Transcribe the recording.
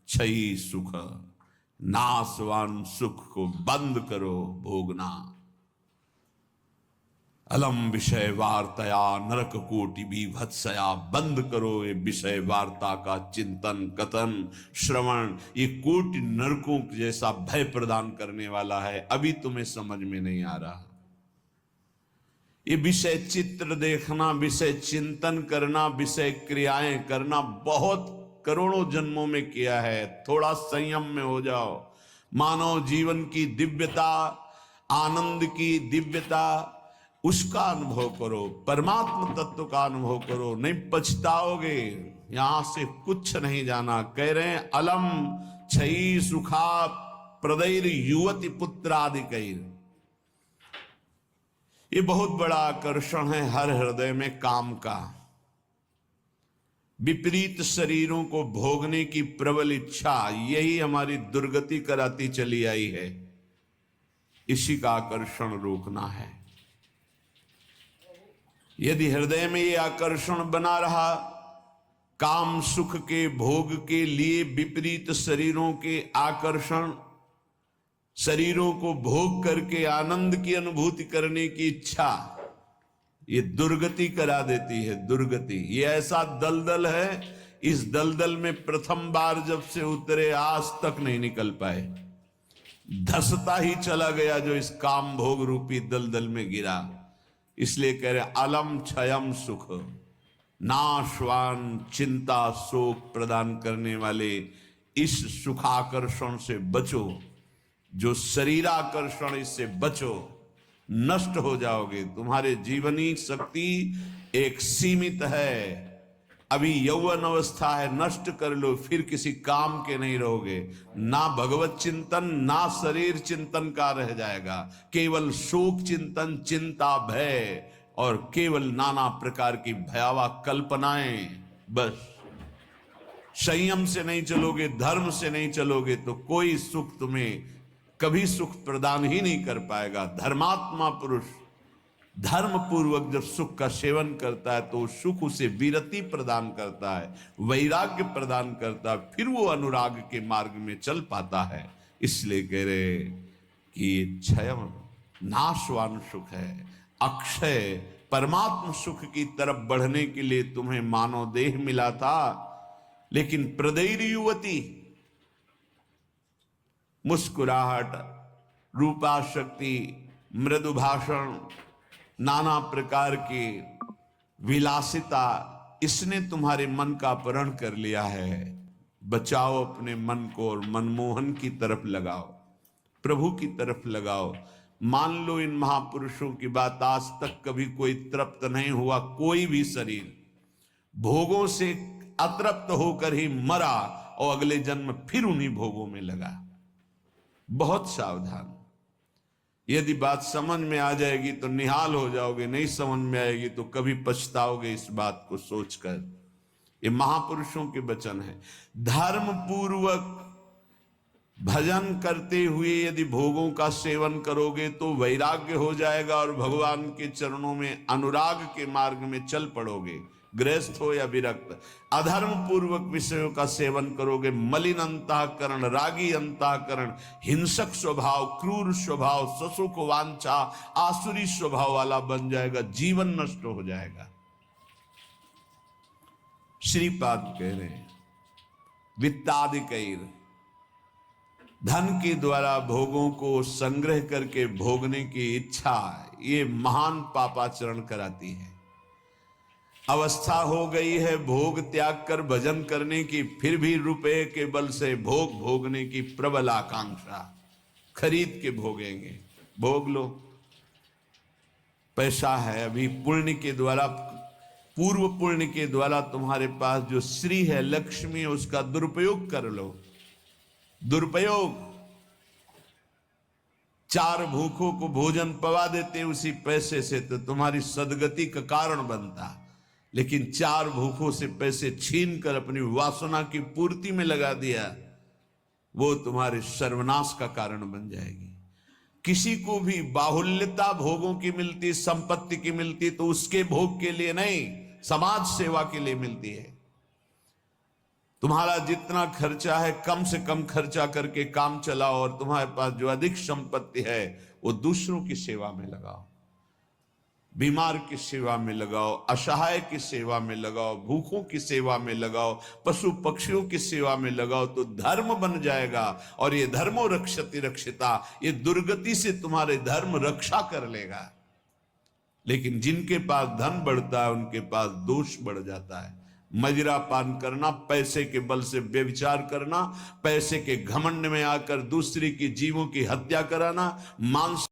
क्षयी सुख, नाशवान सुख को बंद करो भोगना। अलम विषय वार्तया नरक कोटि बीभत्सया, बंद करो ये विषय वार्ता का चिंतन कथन श्रवण, ये कोटि नरकों जैसा भय प्रदान करने वाला है। अभी तुम्हें समझ में नहीं आ रहा। ये विषय चित्र देखना, विषय चिंतन करना, विषय क्रियाएं करना बहुत करोड़ों जन्मों में किया है। थोड़ा संयम में हो जाओ। मानव जीवन की दिव्यता, आनंद की दिव्यता, उसका अनुभव करो, परमात्म तत्व का अनुभव करो, नहीं पछताओगे। यहां से कुछ नहीं जाना। कह रहे हैं अलम क्षयी सुखा प्रदैर युवती पुत्रादिकैर। ये बहुत बड़ा आकर्षण है हर हृदय में काम का। विपरीत शरीरों को भोगने की प्रबल इच्छा, यही हमारी दुर्गति कराती चली आई है। इसी का आकर्षण रोकना है। यदि हृदय में ये आकर्षण बना रहा, काम सुख के भोग के लिए विपरीत शरीरों के आकर्षण, शरीरों को भोग करके आनंद की अनुभूति करने की इच्छा, ये दुर्गति करा देती है। दुर्गति ये ऐसा दलदल है, इस दलदल में प्रथम बार जब से उतरे आज तक नहीं निकल पाए। धसता ही चला गया जो इस काम भोग रूपी दलदल में गिरा। इसलिए कह रहे अलम क्षयम सुख, नाशवान चिंता शोक प्रदान करने वाले इस सुखाकर्षण से बचो। जो शरीराकर्षण, इससे बचो, नष्ट हो जाओगे। तुम्हारे जीवनी शक्ति एक सीमित है। अभी यौवन अवस्था है, नष्ट कर लो, फिर किसी काम के नहीं रहोगे। ना भगवत चिंतन ना शरीर चिंतन का रह जाएगा। केवल शोक चिंतन, चिंता, भय और केवल नाना प्रकार की भयावह कल्पनाएं। बस संयम से नहीं चलोगे, धर्म से नहीं चलोगे तो कोई सुख तुम्हें कभी सुख प्रदान ही नहीं कर पाएगा। धर्मात्मा पुरुष धर्म पूर्वक जब सुख का सेवन करता है तो सुख उसे विरति प्रदान करता है, वैराग्य प्रदान करता है, फिर वो अनुराग के मार्ग में चल पाता है। इसलिए कह रहे कि क्षय नाशवान सुख है, अक्षय परमात्म सुख की तरफ बढ़ने के लिए तुम्हें मानव देह मिला था। लेकिन प्रदैर युवती, मुस्कुराहट, रूपाशक्ति, मृदु भाषण, नाना प्रकार की विलासिता, इसने तुम्हारे मन का अपहरण कर लिया है। बचाओ अपने मन को और मनमोहन की तरफ लगाओ, प्रभु की तरफ लगाओ। मान लो इन महापुरुषों की बात, आज तक कभी कोई तृप्त नहीं हुआ। कोई भी शरीर भोगों से अतृप्त होकर ही मरा और अगले जन्म फिर उन्हीं भोगों में लगा। बहुत सावधान। यदि बात समझ में आ जाएगी तो निहाल हो जाओगे, नहीं समझ में आएगी तो कभी पछताओगे इस बात को सोचकर। ये महापुरुषों के वचन है। धर्म पूर्वक भजन करते हुए यदि भोगों का सेवन करोगे तो वैराग्य हो जाएगा और भगवान के चरणों में अनुराग के मार्ग में चल पड़ोगे, गृहस्थ हो या विरक्त। अधर्म पूर्वक विषयों का सेवन करोगे, मलिन अंतःकरण, रागी अंतःकरण, हिंसक स्वभाव, क्रूर स्वभाव, ससुख वांछा, आसुरी स्वभाव वाला बन जाएगा, जीवन नष्ट हो जाएगा। श्रीपाद कह रहे हैं वित्तादिकैर, धन के द्वारा भोगों को संग्रह करके भोगने की इच्छा, ये महान पापाचरण कराती है। अवस्था हो गई है भोग त्याग कर भजन करने की, फिर भी रुपए के बल से भोग भोगने की प्रबल आकांक्षा, खरीद के भोगेंगे। भोग लो, पैसा है, अभी पुण्य के द्वारा, पूर्व पुण्य के द्वारा तुम्हारे पास जो श्री है, लक्ष्मी है, उसका दुरुपयोग कर लो। दुरुपयोग, 4 भूखों को भोजन पवा देते उसी पैसे से तो तुम्हारी सदगति का कारण बनता। लेकिन 4 भूखों से पैसे छीन कर अपनी वासना की पूर्ति में लगा दिया, वो तुम्हारे सर्वनाश का कारण बन जाएगी। किसी को भी बाहुल्यता भोगों की मिलती, संपत्ति की मिलती तो उसके भोग के लिए नहीं, समाज सेवा के लिए मिलती है। तुम्हारा जितना खर्चा है कम से कम खर्चा करके काम चलाओ, और तुम्हारे पास जो अधिक संपत्ति है वो दूसरों की सेवा में लगाओ, बीमार की सेवा में लगाओ, असहाय की सेवा में लगाओ, भूखों की सेवा में लगाओ, पशु पक्षियों की सेवा में लगाओ, तो धर्म बन जाएगा। और ये धर्मो रक्षति रक्षिता, ये दुर्गति से तुम्हारे धर्म रक्षा कर लेगा। लेकिन जिनके पास धन बढ़ता है उनके पास दोष बढ़ जाता है। मदिरा पान करना, पैसे के बल से व्यभिचार करना, पैसे के घमंड में आकर दूसरे की जीवों की हत्या कराना, मांस